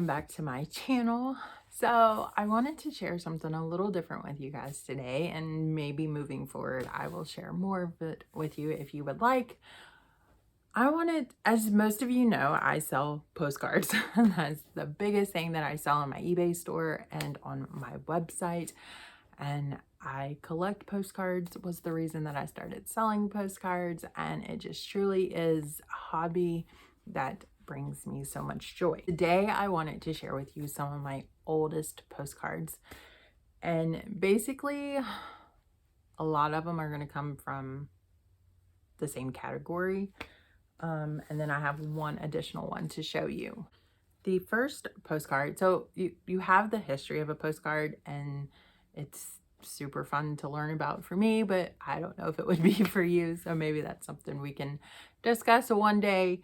welcome back to my channel. So I wanted to share something a little different with you guys today, and maybe moving forward I will share more of it with you if you would like. I wanted, as most of you know, I sell postcards. That's the biggest thing that I sell on my eBay store and on my website. And I collect postcards was the reason that I started selling postcards, and it just truly is a hobby that brings me so much joy. Today I wanted to share with you some of my oldest postcards, and basically a lot of them are going to come from the same category, and then I have one additional one to show you. The first postcard, so you have the history of a postcard, and it's super fun to learn about for me, but I don't know if it would be for you, so maybe that's something we can discuss one day,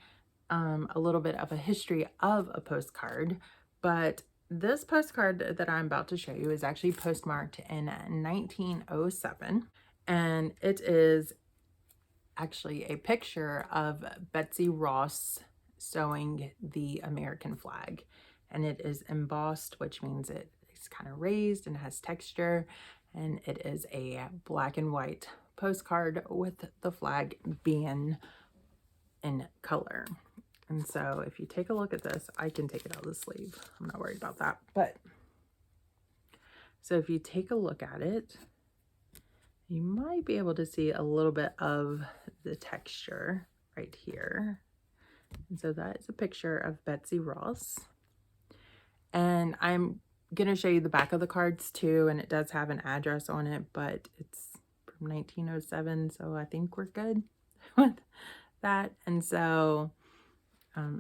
a little bit of a history of a postcard. But this postcard that I'm about to show you is actually postmarked in 1907, and it is actually a picture of Betsy Ross sewing the American flag, and it is embossed, which means it's kind of raised and has texture, and it is a black and white postcard with the flag being in color. And so if you take a look at this, I can take it out of the sleeve, I'm not worried about that. But so if you take a look at it, you might be able to see a little bit of the texture right here. And so that is a picture of Betsy Ross. And I'm going to show you the back of the cards too, and it does have an address on it, but it's from 1907, so I think we're good with that. And so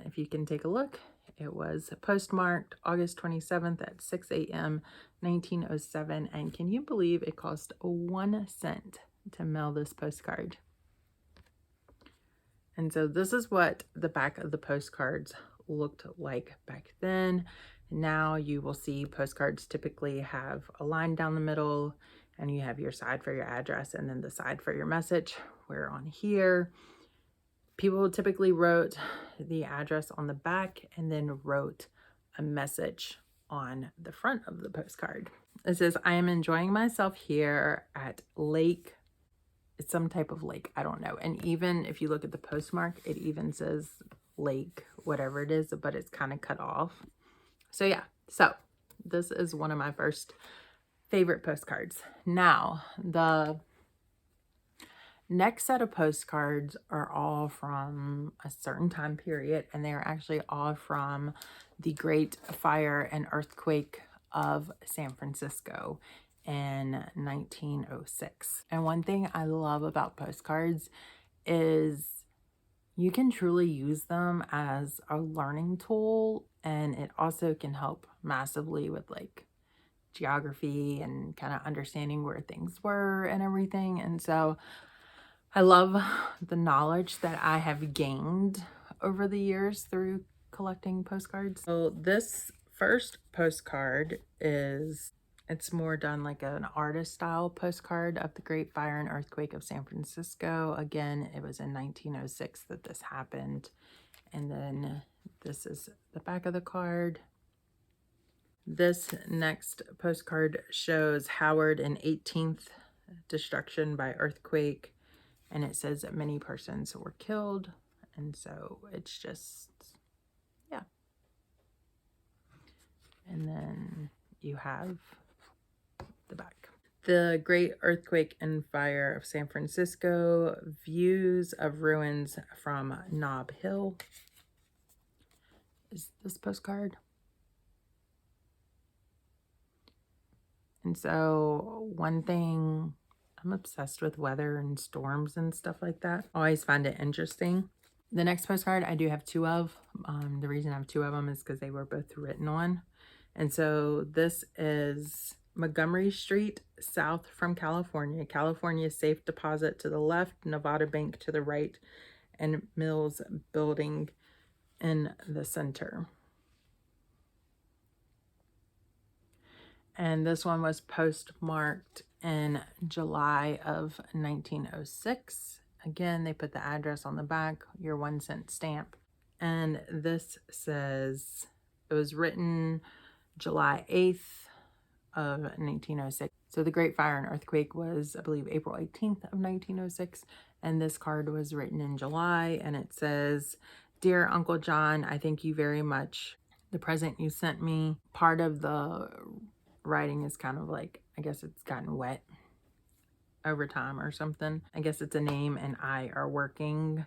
if you can take a look, it was postmarked August 27th at 6 a.m. 1907, and can you believe it cost 1 cent to mail this postcard? And so this is what the back of the postcards looked like back then. Now you will see postcards typically have a line down the middle, and you have your side for your address and then the side for your message. Where on here, people typically wrote the address on the back and then wrote a message on the front of the postcard. It says, "I am enjoying myself here at Lake." It's some type of lake, I don't know. And even if you look at the postmark, it even says lake, whatever it is, but it's kind of cut off. So yeah, so this is one of my first favorite postcards. Now, the next set of postcards are all from a certain time period, and they are actually all from the Great Fire and Earthquake of San Francisco in 1906. And one thing I love about postcards is you can truly use them as a learning tool, and it also can help massively with like geography and kind of understanding where things were and everything. And so I love the knowledge that I have gained over the years through collecting postcards. So this first postcard it's more done like an artist style postcard of the Great Fire and Earthquake of San Francisco. Again, it was in 1906 that this happened. And then this is the back of the card. This next postcard shows Howard and 18th destruction by earthquake. And it says that many persons were killed. And so it's just, yeah. And then you have the back. The Great Earthquake and Fire of San Francisco, views of ruins from Nob Hill is this postcard. And so one thing, I'm obsessed with weather and storms and stuff like that. Always find it interesting. The next postcard I do have two of. The reason I have two of them is because they were both written on. And so this is Montgomery Street, south from California. California Safe Deposit to the left, Nevada Bank to the right, and Mills Building in the center. And this one was postmarked in July of 1906. Again, they put the address on the back, your 1 cent stamp. And this says It was written July 8th of 1906. So the Great Fire and Earthquake was, I believe, April 18th of 1906. And this card was written in July, and it says, "Dear Uncle John, I thank you very much. The present you sent me." Part of the writing is kind of like, I guess it's gotten wet over time or something. I guess it's a name and I are working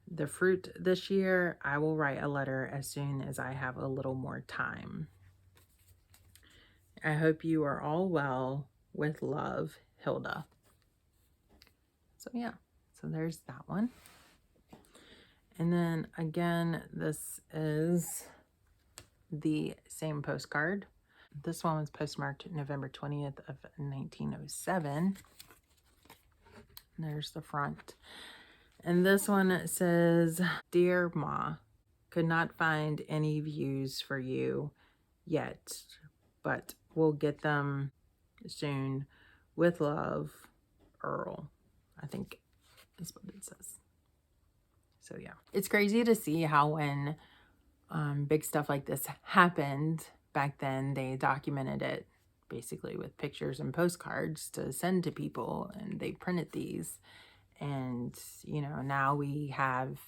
the fruit this year. I will write a letter as soon as I have a little more time. I hope you are all well. With love, Hilda. So yeah, so there's that one. And then again, this is the same postcard. This one was postmarked November 20th of 1907. There's the front. And this one says, "Dear Ma, could not find any views for you yet, but we'll get them soon. With love, Earl." I think is what it says. So yeah, it's crazy to see how when big stuff like this happened back then, they documented it basically with pictures and postcards to send to people, and they printed these. And you know, now we have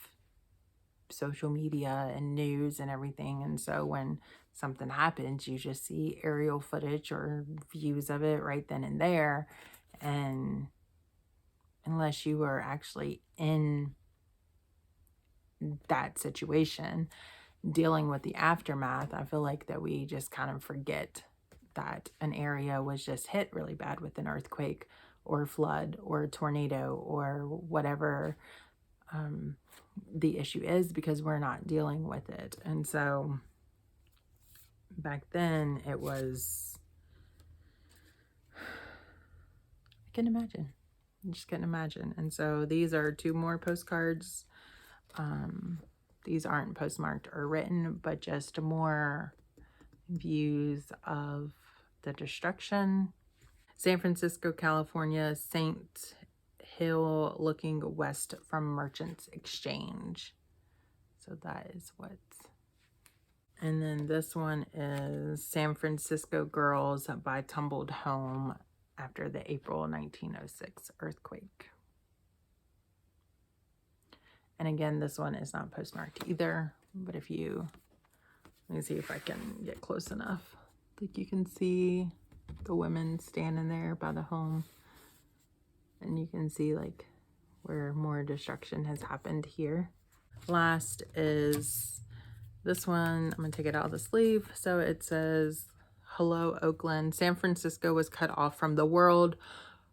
social media and news and everything, and so when something happens, you just see aerial footage or views of it right then and there. And unless you were actually in that situation dealing with the aftermath, I feel like that we just kind of forget that an area was just hit really bad with an earthquake or flood or a tornado or whatever the issue is, because we're not dealing with it. And so back then it was, I can imagine. I just couldn't imagine. And so these are two more postcards. These aren't postmarked or written, but just more views of the destruction. San Francisco, California, St. Hill, looking west from Merchants Exchange. So that is what. And then this one is San Francisco girls by tumbled home after the April 1906 earthquake. And again, this one is not postmarked either, but if you, let me see if I can get close enough. I think you can see the women standing there by the home, and you can see like where more destruction has happened here. Last is this one. I'm gonna take it out of the sleeve. So it says, "Hello, Oakland. San Francisco was cut off from the world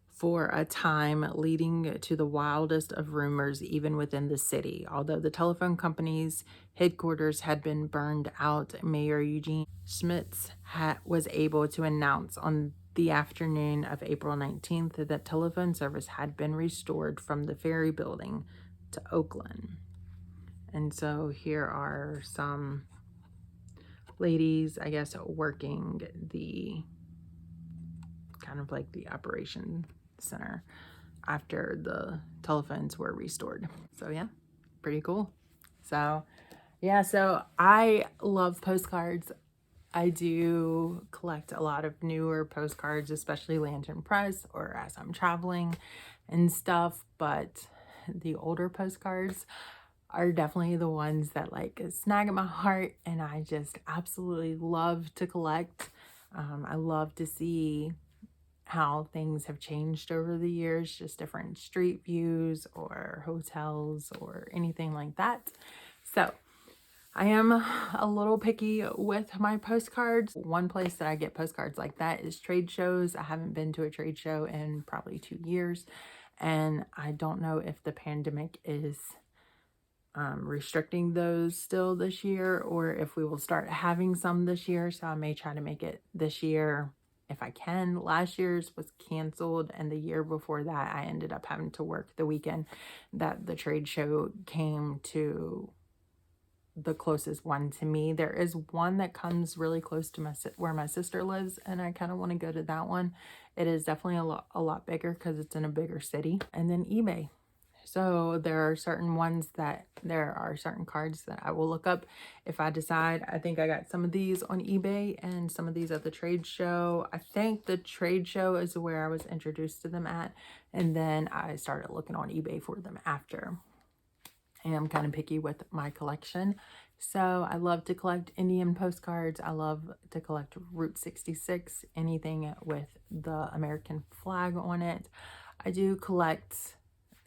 for a time, leading to the wildest of rumors even within the city. Although the telephone company's headquarters had been burned out, Mayor Eugene Schmitz was able to announce on the afternoon of April 19th that telephone service had been restored from the Ferry Building to Oakland." And so here are some ladies, I guess, working the kind of like the operation center after the telephones were restored. So yeah, pretty cool. So yeah, so I love postcards. I do collect a lot of newer postcards, especially Lantern Press or as I'm traveling and stuff, but the older postcards are definitely the ones that like snag at my heart, and I just absolutely love to collect. I love to see how things have changed over the years, just different street views or hotels or anything like that. So I am a little picky with my postcards. One place that I get postcards like that is trade shows. I haven't been to a trade show in probably 2 years, and I don't know if the pandemic is restricting those still this year, or if we will start having some this year. So I may try to make it this year if I can. Last year's was canceled, and the year before that I ended up having to work the weekend that the trade show came to the closest one to me. There is one that comes really close to where my sister lives, and I kind of want to go to that one. It is definitely a lot bigger because it's in a bigger city. And then eBay. So there are certain cards that I will look up if I decide. I think I got some of these on eBay and some of these at the trade show. I think the trade show is where I was introduced to them at, and then I started looking on eBay for them after. And I'm kind of picky with my collection. So I love to collect Indian postcards. I love to collect Route 66, anything with the American flag on it. I do collect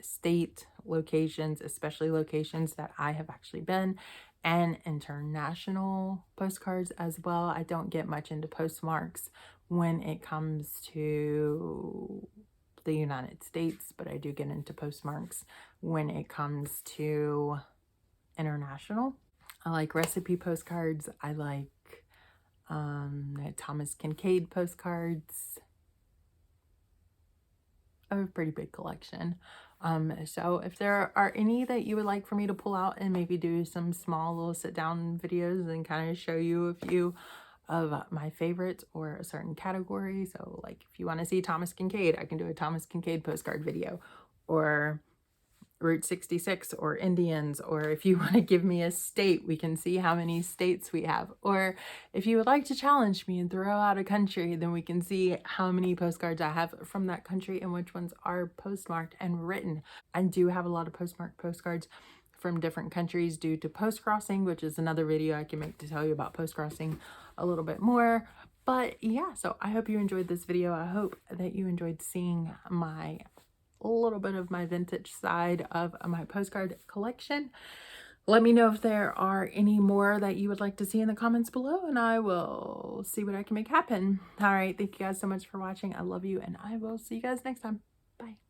state locations, especially locations that I have actually been, and international postcards as well. I don't get much into postmarks when it comes to the United States, but I do get into postmarks when it comes to international. I like recipe postcards. I like Thomas Kincaid postcards. I have a pretty big collection. So if there are any that you would like for me to pull out and maybe do some small little sit down videos and kind of show you a few of my favorites or a certain category. So like if you want to see Thomas Kincaid, I can do a Thomas Kincaid postcard video, or Route 66 or Indians, or if you want to give me a state, we can see how many states we have. Or if you would like to challenge me and throw out a country, then we can see how many postcards I have from that country and which ones are postmarked and written. I do have a lot of postmarked postcards from different countries due to post-crossing, which is another video I can make to tell you about post-crossing a little bit more. But yeah, so I hope you enjoyed this video. I hope that you enjoyed seeing a little bit of my vintage side of my postcard collection. Let me know if there are any more that you would like to see in the comments below, and I will see what I can make happen. All right, thank you guys so much for watching. I love you, and I will see you guys next time. Bye.